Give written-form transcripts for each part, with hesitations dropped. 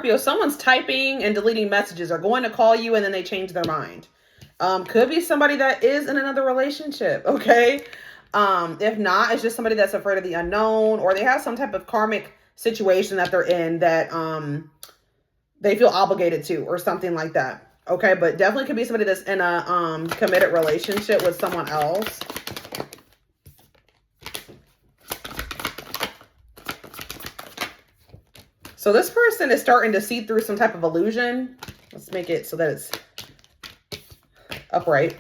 Scorpio, someone's typing and deleting messages or going to call you and then they change their mind. Could be somebody that is in another relationship, okay? If not, it's just somebody that's afraid of the unknown, or they have some type of karmic situation that they're in that they feel obligated to, or something like that. Okay, but definitely could be somebody that's in a committed relationship with someone else. So this person is starting to see through some type of illusion. Let's make it so that it's upright.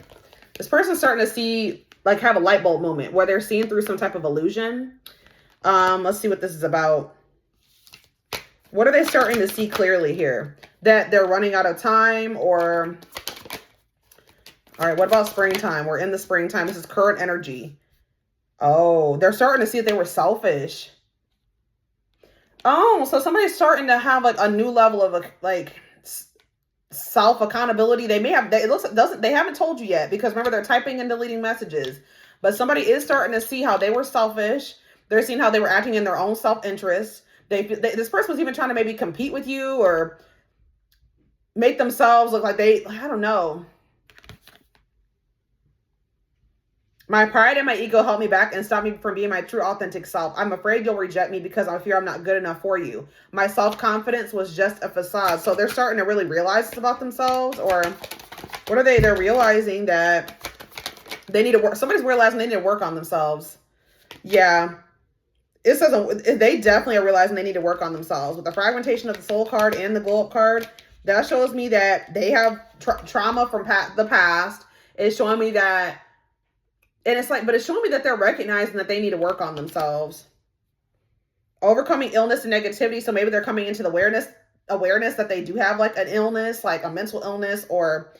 This person's starting to see, like, have a light bulb moment where they're seeing through some type of illusion. Let's see what this is about. What are they starting to see clearly here? That they're running out of time, or... All right, what about springtime? We're in the springtime. This is current energy. Oh, they're starting to see if they were selfish. Oh, so somebody's starting to have like a new level of like self accountability. They may have, they haven't told you yet, because remember, they're typing and deleting messages, but somebody is starting to see how they were selfish. They're seeing how they were acting in their own self-interest. This person was even trying to maybe compete with you or make themselves look like I don't know. My pride and my ego held me back and stopped me from being my true, authentic self. I'm afraid you'll reject me because I fear I'm not good enough for you. My self-confidence was just a facade. So they're starting to really realize this about themselves, or what are they? They're realizing that they need to work. Somebody's realizing they need to work on themselves. Yeah. It says they definitely are realizing they need to work on themselves. With the fragmentation of the soul card and the glow up card, that shows me that they have trauma from the past. It's showing me that. And it's like, but it's showing me that they're recognizing that they need to work on themselves. Overcoming illness and negativity. So maybe they're coming into the awareness that they do have like an illness, like a mental illness, or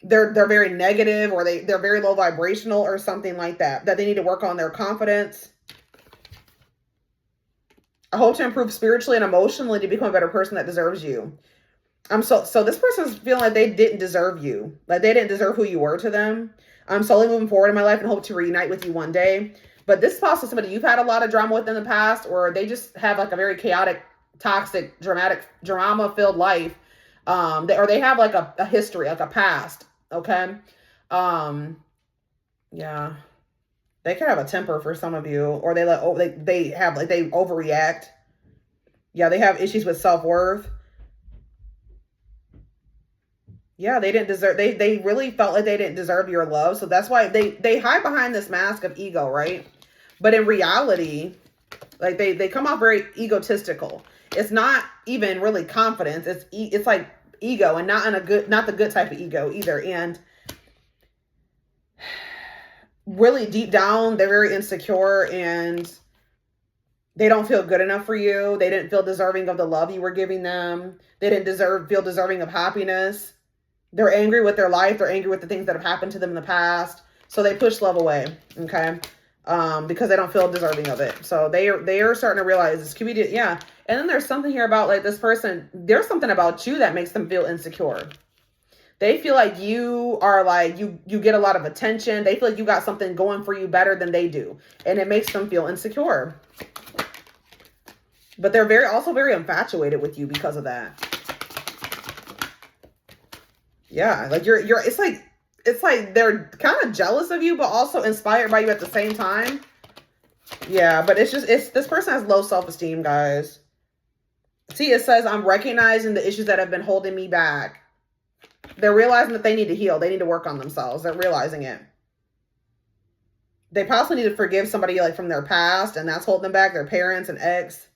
they're very negative, or they're very low vibrational or something like that, that they need to work on their confidence. I hope to improve spiritually and emotionally to become a better person that deserves you. So this person's feeling like they didn't deserve you. Like they didn't deserve who you were to them. I'm slowly moving forward in my life and hope to reunite with you one day. But this is possibly somebody you've had a lot of drama with in the past, or they just have like a very chaotic, toxic, drama-filled life. Or they have like a history, like a past. Okay. Yeah. They could have a temper for some of you, or they overreact. Yeah, they have issues with self-worth. Yeah, they didn't deserve, they really felt like they didn't deserve your love. So that's why they hide behind this mask of ego, right? But in reality, like they come off very egotistical. It's not even really confidence. It's like ego, and not the good type of ego either. And really deep down, they're very insecure and they don't feel good enough for you. They didn't feel deserving of the love you were giving them. They didn't feel deserving of happiness. They're angry with their life. They're angry with the things that have happened to them in the past. So they push love away, okay? Because they don't feel deserving of it. So they are starting to realize this could be, yeah. And then there's something here about like this person, there's something about you that makes them feel insecure. They feel like you are like, you get a lot of attention. They feel like you got something going for you better than they do. And it makes them feel insecure. But they're also very infatuated with you because of that. Yeah, like it's like they're kind of jealous of you, but also inspired by you at the same time. Yeah, but this person has low self-esteem, guys. See, it says, I'm recognizing the issues that have been holding me back. They're realizing that they need to heal. They need to work on themselves. They're realizing it. They possibly need to forgive somebody like from their past, and that's holding them back. Their parents and ex.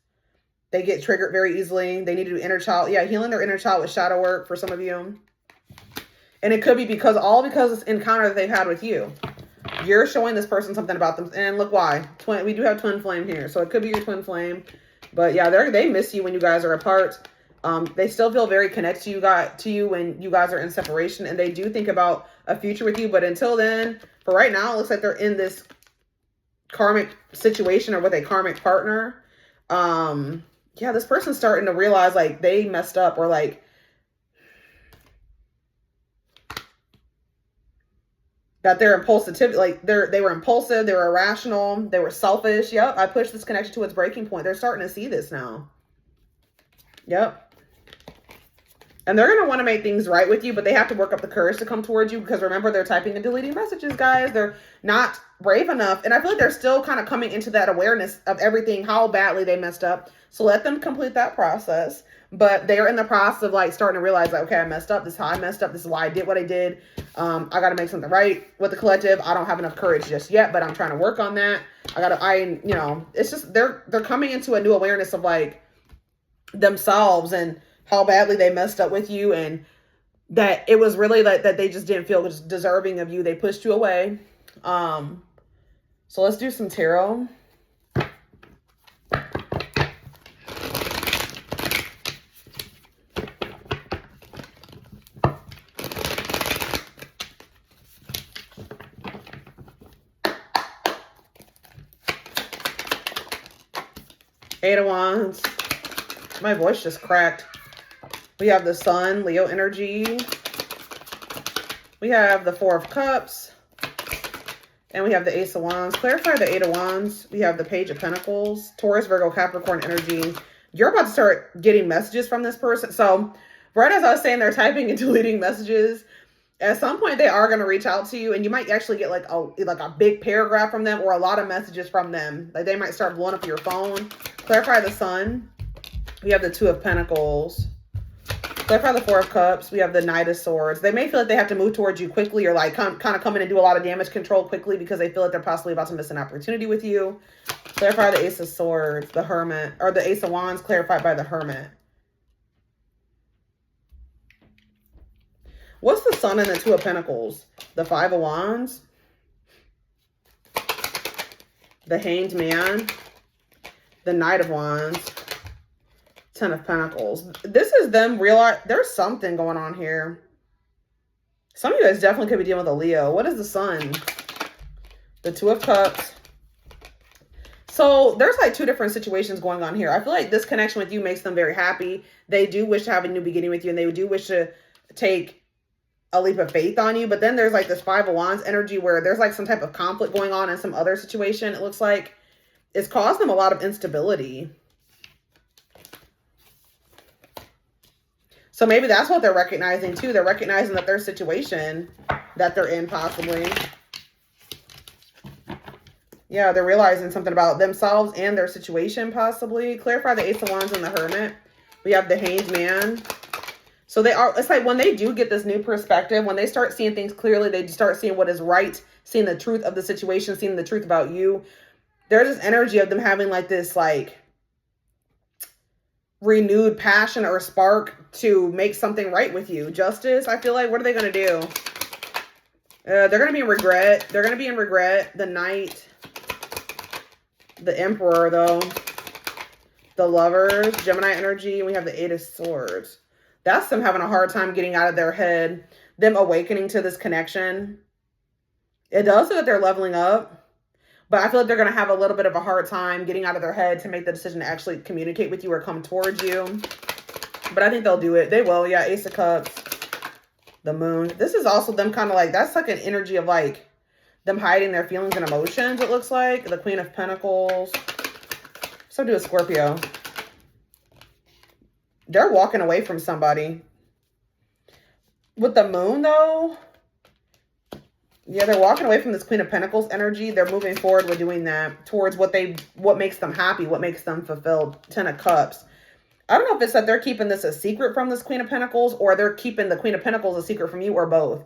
They get triggered very easily. They need to do inner child. Yeah, healing their inner child with shadow work for some of you. And it could be because this encounter that they've had with you. You're showing this person something about them. And look why. We do have twin flame here. So it could be your twin flame. But yeah, they miss you when you guys are apart. They still feel very connected to you when you guys are in separation. And they do think about a future with you. But until then, for right now, it looks like they're in this karmic situation or with a karmic partner. Yeah, this person's starting to realize like they messed up, or like that they're impulsive, like they were impulsive, they were irrational, they were selfish. Yep, I pushed this connection to its breaking point. They're starting to see this now. Yep. And they're going to want to make things right with you, but they have to work up the courage to come towards you because remember, they're typing and deleting messages, guys. They're not brave enough. And I feel like they're still kind of coming into that awareness of everything, how badly they messed up. So let them complete that process. But they're in the process of like starting to realize like, okay, I messed up. This is how I messed up. This is why I did what I did. I got to make something right with the collective. I don't have enough courage just yet, but I'm trying to work on that. It's just, they're coming into a new awareness of like themselves and how badly they messed up with you, and that it was really like that they just didn't feel deserving of you. They pushed you away. So let's do some tarot. Eight of Wands. My voice just cracked. We have the Sun, Leo energy. We have the Four of Cups. And we have the Ace of Wands. Clarify the Eight of Wands. We have the Page of Pentacles. Taurus, Virgo, Capricorn energy. You're about to start getting messages from this person. So right as I was saying, they're typing and deleting messages. At some point, they are going to reach out to you. And you might actually get like a big paragraph from them or a lot of messages from them. Like they might start blowing up your phone. Clarify the Sun. We have the Two of Pentacles. Clarify the Four of Cups. We have the Knight of Swords. They may feel like they have to move towards you quickly or like kind of come in and do a lot of damage control quickly because they feel like they're possibly about to miss an opportunity with you. Clarify the Ace of Swords, the Hermit, or the Ace of Wands clarified by the Hermit. What's the Sun and the Two of Pentacles? The Five of Wands. The Hanged Man. The Knight of Wands. Ten of Pentacles. This is them realize there's something going on here. Some of you guys definitely could be dealing with a Leo. What is the Sun? The Two of Cups. So there's like two different situations going on here. I feel like this connection with you makes them very happy. They do wish to have a new beginning with you, and they do wish to take a leap of faith on you. But then there's like this Five of Wands energy where there's like some type of conflict going on in some other situation. It looks like it's caused them a lot of instability. So maybe that's what they're recognizing too. They're recognizing that their situation that they're in possibly. Yeah, they're realizing something about themselves and their situation possibly. Clarify the Ace of Wands and the Hermit. We have the Hanged Man. So they are, it's like when they do get this new perspective, when they start seeing things clearly, they start seeing what is right, seeing the truth of the situation, seeing the truth about you. There's this energy of them having like this like renewed passion or spark to make something right with you. Justice, I feel like, what are they going to do? They're going to be in regret. They're going to be in regret. The Knight. The Emperor, though. The Lovers. Gemini energy. We have the Eight of Swords. That's them having a hard time getting out of their head. Them awakening to this connection. It does so that they're leveling up. But I feel like they're going to have a little bit of a hard time getting out of their head to make the decision to actually communicate with you or come towards you. But I think they'll do it. They will. Yeah, Ace of Cups. The Moon. This is also them kind of like, that's like an energy of like them hiding their feelings and emotions, it looks like. The Queen of Pentacles. So do a Scorpio. They're walking away from somebody. With the Moon, though, yeah, they're walking away from this Queen of Pentacles energy. They're moving forward with doing that towards what makes them happy, what makes them fulfilled. Ten of Cups. I don't know if it's that they're keeping this a secret from this Queen of Pentacles or they're keeping the Queen of Pentacles a secret from you, or both.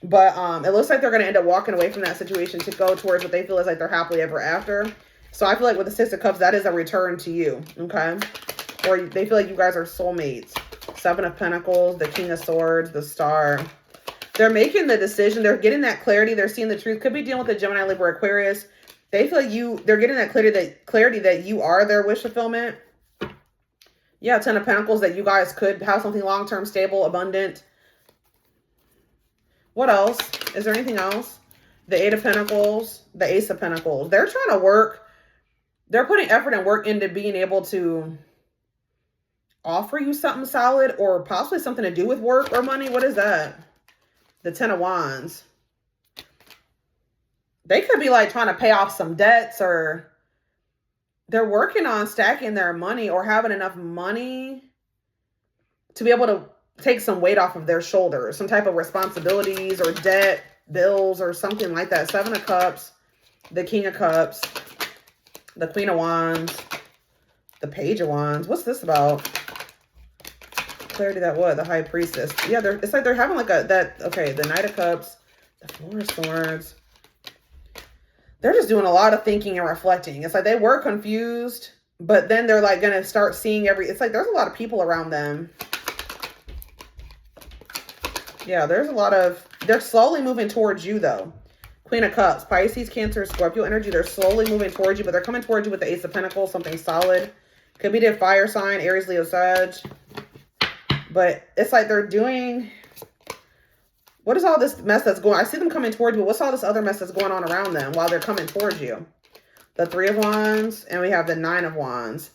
But it looks like they're going to end up walking away from that situation to go towards what they feel is like their happily ever after. So I feel like with the Six of Cups, that is a return to you, okay? Or they feel like you guys are soulmates. Seven of Pentacles, the King of Swords, the Star. They're making the decision. They're getting that clarity. They're seeing the truth. Could be dealing with the Gemini, Libra, Aquarius. They feel like they're getting that clarity that you are their wish fulfillment. Yeah, Ten of Pentacles, that you guys could have something long-term, stable, abundant. What else? Is there anything else? The Eight of Pentacles, the Ace of Pentacles. They're trying to work. They're putting effort and work into being able to offer you something solid or possibly something to do with work or money. What is that? The Ten of Wands. They could be like trying to pay off some debts, or they're working on stacking their money or having enough money to be able to take some weight off of their shoulders, some type of responsibilities or debt, bills or something like that. Seven of Cups, the King of Cups, the Queen of Wands, the Page of Wands. What's this about? Clarity that what? The High Priestess. Yeah, it's like they're having like okay, the Knight of Cups, the Four of Swords. They're just doing a lot of thinking and reflecting. It's like they were confused, but then they're like going to start seeing it's like there's a lot of people around them. Yeah, there's a lot of, they're slowly moving towards you though. Queen of Cups, Pisces, Cancer, Scorpio energy. They're slowly moving towards you, but they're coming towards you with the Ace of Pentacles, something solid. Could be their fire sign, Aries, Leo, Sag. But it's like they're doing, what is all this mess that's going on? I see them coming towards you. What's all this other mess that's going on around them while they're coming towards you? The Three of Wands, and we have the Nine of Wands.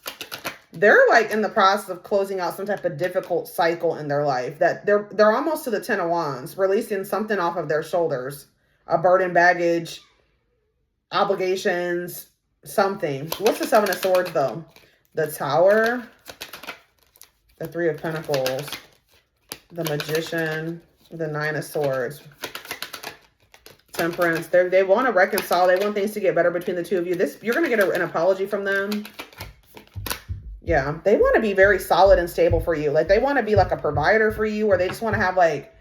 They're like in the process of closing out some type of difficult cycle in their life, that they're almost to the Ten of Wands, releasing something off of their shoulders, a burden, baggage, obligations, something. What's the Seven of Swords though? The Tower, the Three of Pentacles, the Magician, the Nine of Swords, Temperance. They want to reconcile. They want things to get better between the two of you. You're going to get an apology from them. Yeah, they want to be very solid and stable for you. Like they want to be like a provider for you, or they just want to have like,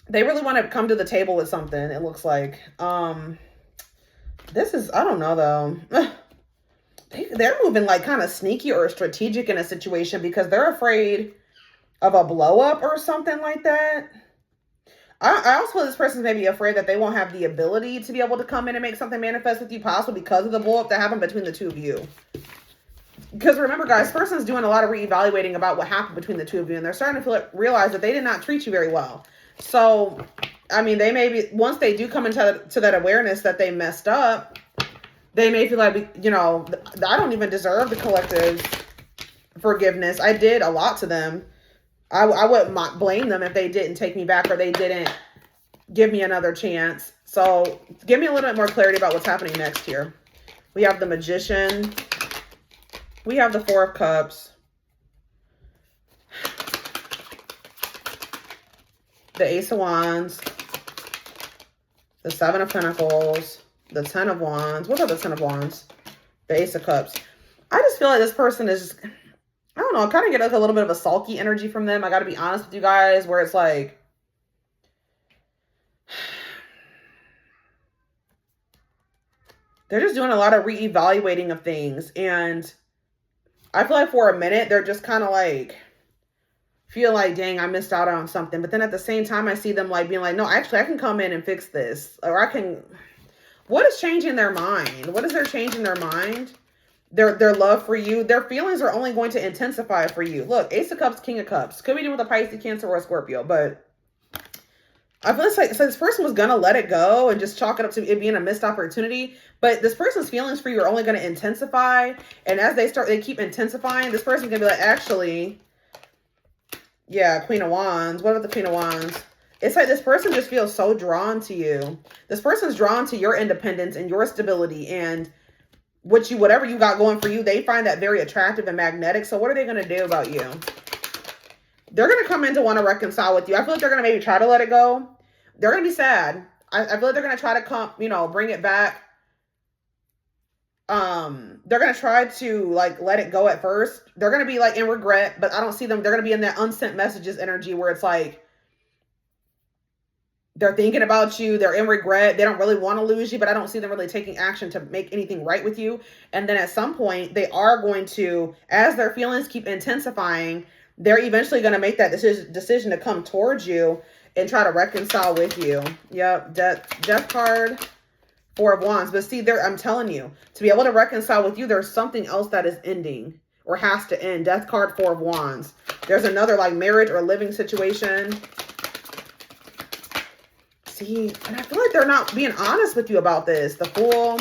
they really want to come to the table with something. It looks like, this is, I don't know though. They're moving like kind of sneaky or strategic in a situation because they're afraid of a blow up or something like that. I also feel this person's maybe afraid that they won't have the ability to be able to come in and make something manifest with you, possibly because of the blow up that happened between the two of you. Because remember, guys, this person's doing a lot of reevaluating about what happened between the two of you, and they're starting to realize that they did not treat you very well. So, I mean, they may be, once they do come into that awareness that they messed up, they may feel like, you know, I don't even deserve the collective forgiveness. I did a lot to them. I wouldn't blame them if they didn't take me back or they didn't give me another chance. So give me a little bit more clarity about what's happening next here. We have the Magician. We have the Four of Cups. The Ace of Wands. The Seven of Pentacles. The Ten of Wands. What about the Ten of Wands? The Ace of Cups. I just feel like this person is just, I don't know, I kind of get like a little bit of a sulky energy from them. I got to be honest with you guys, where it's like, they're just doing a lot of reevaluating of things. And I feel like for a minute, they're just kind of like, feel like, dang, I missed out on something. But then at the same time, I see them like being like, no, actually, I can come in and fix this. Or I can, what is changing their mind? What is their changing their mind? Their love for you, their feelings are only going to intensify for you. Look, Ace of Cups, King of Cups. Could be dealing with a Pisces, Cancer, or a Scorpio. But I feel like so this person was going to let it go and just chalk it up to it being a missed opportunity. But this person's feelings for you are only going to intensify. And as they keep intensifying, this person's going to be like, actually, yeah, Queen of Wands. What about the Queen of Wands? It's like this person just feels so drawn to you. This person's drawn to your independence and your stability and whatever you got going for you. They find that very attractive and magnetic. So what are they going to do about you? They're going to come in to want to reconcile with you. I feel like they're going to maybe try to let it go. They're going to be sad. I feel like they're going to try to come, you know, bring it back. They're going to try to like let it go at first. They're going to be like in regret, but I don't see them. They're going to be in that unsent messages energy where it's like, they're thinking about you. They're in regret. They don't really want to lose you, but I don't see them really taking action to make anything right with you. And then at some point, they are going to, as their feelings keep intensifying, they're eventually going to make that decision to come towards you and try to reconcile with you. Yep, Death card, Four of Wands. But see, I'm telling you, to be able to reconcile with you, there's something else that is ending or has to end. Death card, Four of Wands. There's another like marriage or living situation. And I feel like they're not being honest with you about this. The Fool.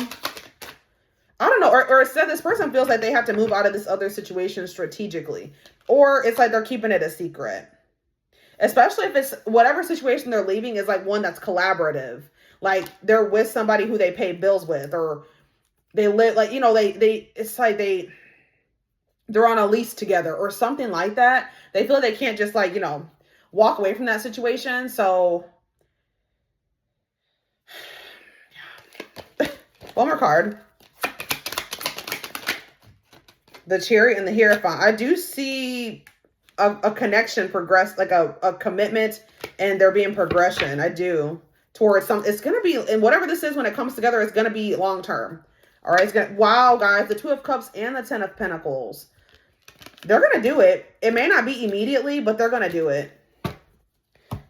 I don't know. Or instead, this person feels like they have to move out of this other situation strategically. Or it's like they're keeping it a secret. Especially if it's whatever situation they're leaving is like one that's collaborative. Like they're with somebody who they pay bills with. Or they live like, you know, it's like they're on a lease together or something like that. They feel like they can't just like, you know, walk away from that situation. So one more card. The Chariot and the Hierophant. I do see a connection progress, like a commitment, and there being progression. I do towards some. It's gonna be, and whatever this is when it comes together, it's gonna be long term. All right, it's gonna. Wow, guys, the Two of Cups and the Ten of Pentacles. They're gonna do it. It may not be immediately, but they're gonna do it.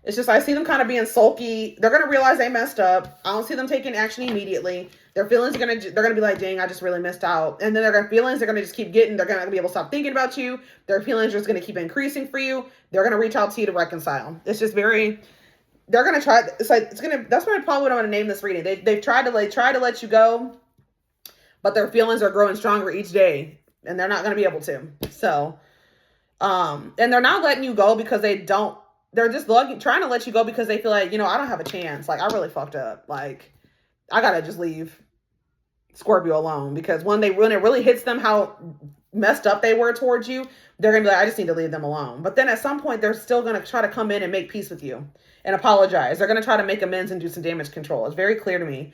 It's just I see them kind of being sulky. They're gonna realize they messed up. I don't see them taking action immediately. Their feelings they're gonna be like, dang, I just really missed out. And then their feelings they're gonna just keep getting. They're gonna be able to stop thinking about you. Their feelings are just gonna keep increasing for you. They're gonna reach out to you to reconcile. It's just very. They're gonna try. It's like it's gonna. That's probably what I'm gonna name this reading. They've tried to let you go, but their feelings are growing stronger each day, and they're not gonna be able to. So, and they're not letting you go because they don't. They're just trying to let you go because they feel like, you know, I don't have a chance. Like, I really fucked up. Like, I gotta just leave Scorpio alone. Because when it really hits them how messed up they were towards you, they're gonna be like, I just need to leave them alone. But then at some point, they're still gonna try to come in and make peace with you and apologize. They're gonna try to make amends and do some damage control. It's very clear to me.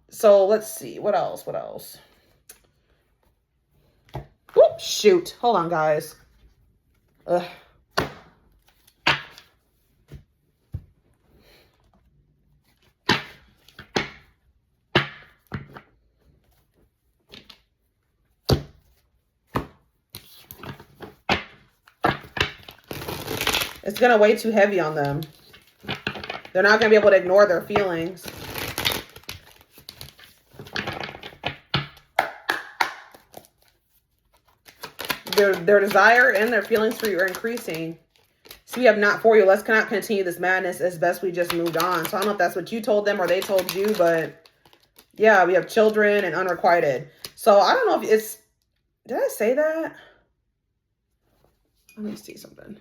So let's see. What else? Oop, shoot. Hold on, guys. Ugh. It's going to weigh too heavy on them. They're not going to be able to ignore their feelings. Their desire and their feelings for you are increasing. So we have not for you. Let's not continue this madness. It's best we just moved on. So I don't know if that's what you told them or they told you, but yeah, we have children and unrequited. So I don't know if it's, did I say that? Let me see something.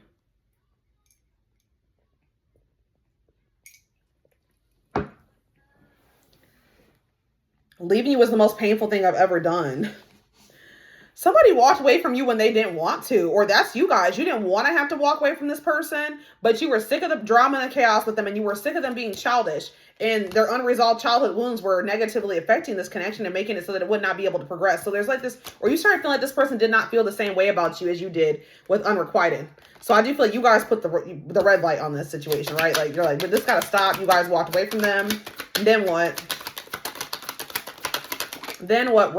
Leaving you was the most painful thing I've ever done. Somebody walked away from you when they didn't want to, or that's you guys. You didn't want to have to walk away from this person, but you were sick of the drama and the chaos with them, and you were sick of them being childish, and their unresolved childhood wounds were negatively affecting this connection and making it so that it would not be able to progress. So there's like this, or you started feeling like this person did not feel the same way about you as you did with unrequited. So I do feel like you guys put the red light on this situation, right? Like, you're like, but this gotta stop. You guys walked away from them. And then what? Then what?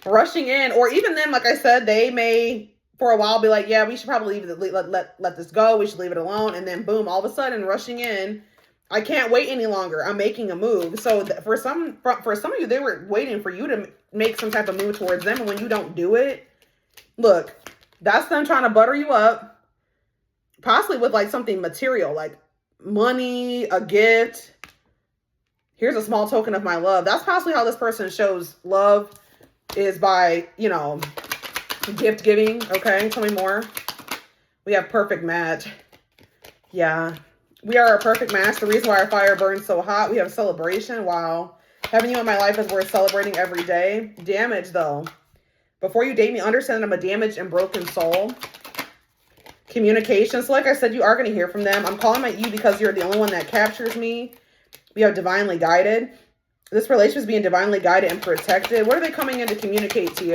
Rushing in, or even then, like I said, they may for a while be like, yeah, we should probably let this go. We should leave it alone. And then boom, all of a sudden rushing in. I can't wait any longer. I'm making a move. So for some of you, they were waiting for you to make some type of move towards them. And when you don't do it, look, that's them trying to butter you up, possibly with like something material, like money, a gift. Here's a small token of my love. That's possibly how this person shows love, is by, you know, gift giving. Okay, tell me more. We have perfect match. Yeah, we are a perfect match. The reason why our fire burns so hot. We have celebration. Wow. Having you in my life is worth celebrating every day. Damage, though. Before you date me, understand that I'm a damaged and broken soul. Communication. So like I said, you are going to hear from them. I'm calling at you because you're the only one that captures me. We have divinely guided. This relationship is being divinely guided and protected. What are they coming in to communicate to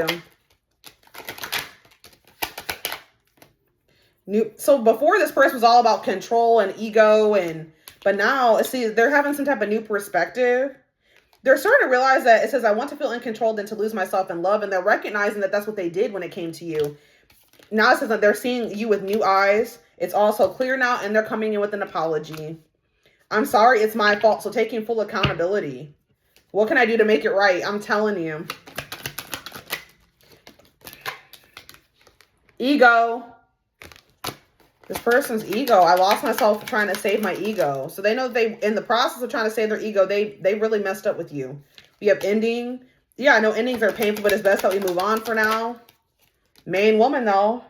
you? So before, this person was all about control and ego, but now, see, they're having some type of new perspective. They're starting to realize that it says, I want to feel in control than to lose myself in love. And they're recognizing that that's what they did when it came to you. Now it says that they're seeing you with new eyes. It's also clear now, and they're coming in with an apology. I'm sorry, it's my fault. So taking full accountability. What can I do to make it right? I'm telling you. Ego. This person's ego. I lost myself trying to save my ego. So they know that in the process of trying to save their ego, they really messed up with you. We have ending. Yeah, I know endings are painful, but it's best that we move on for now. Main woman, though.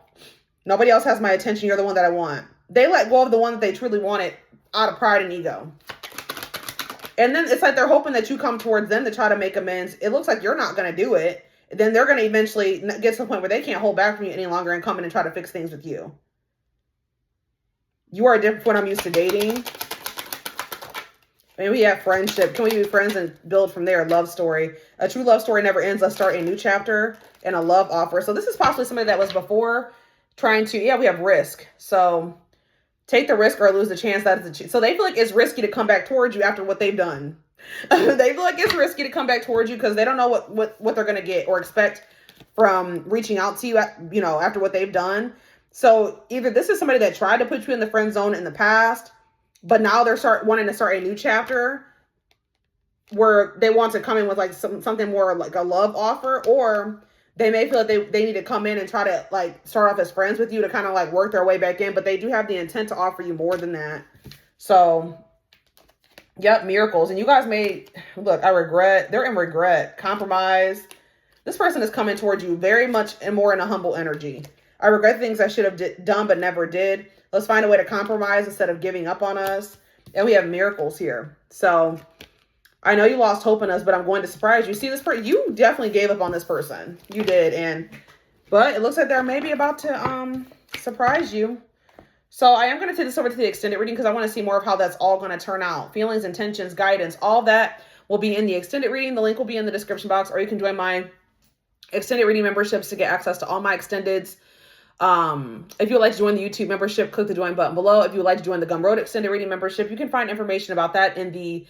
Nobody else has my attention. You're the one that I want. They let go of the one that they truly wanted out of pride and ego. And then it's like they're hoping that you come towards them to try to make amends. It looks like you're not going to do it. then they're going to eventually get to the point where they can't hold back from you any longer and come in and try to fix things with you. You are different from what I'm used to dating. Maybe we have friendship. Can we be friends and build from there? Love story. A true love story never ends. Let's start a new chapter and a love offer. So this is possibly somebody that was before trying to, yeah, we have risk. So take the risk or lose the chance. So they feel like it's risky to come back towards you after what they've done. They feel like it's risky to come back towards you because they don't know what they're going to get or expect from reaching out to you, after what they've done. So either this is somebody that tried to put you in the friend zone in the past, but now they're wanting to start a new chapter where they want to come in with like something more like a love offer, or they may feel like they need to come in and try to like start off as friends with you to kind of like work their way back in, but they do have the intent to offer you more than that. So, yep, miracles. And you guys look, they're in regret, compromise. This person is coming towards you very much and more in a humble energy. I regret things I should have done but never did. Let's find a way to compromise instead of giving up on us. And we have miracles here. So I know you lost hope in us, but I'm going to surprise you. See, this person, you definitely gave up on this person. You did. But it looks like they're maybe about to surprise you. So I am going to take this over to the extended reading because I want to see more of how that's all going to turn out. Feelings, intentions, guidance, all that will be in the extended reading. The link will be in the description box, or you can join my extended reading memberships to get access to all my extendeds. If you would like to join the YouTube membership, click the join button below. If you would like to join the Gumroad extended reading membership, you can find information about that in the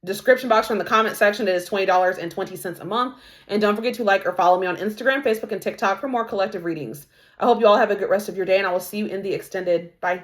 description box from the comment section. It is $20.20 a month. And don't forget to like or follow me on Instagram, Facebook, and TikTok for more collective readings. I hope you all have a good rest of your day, and I will see you in the extended. Bye.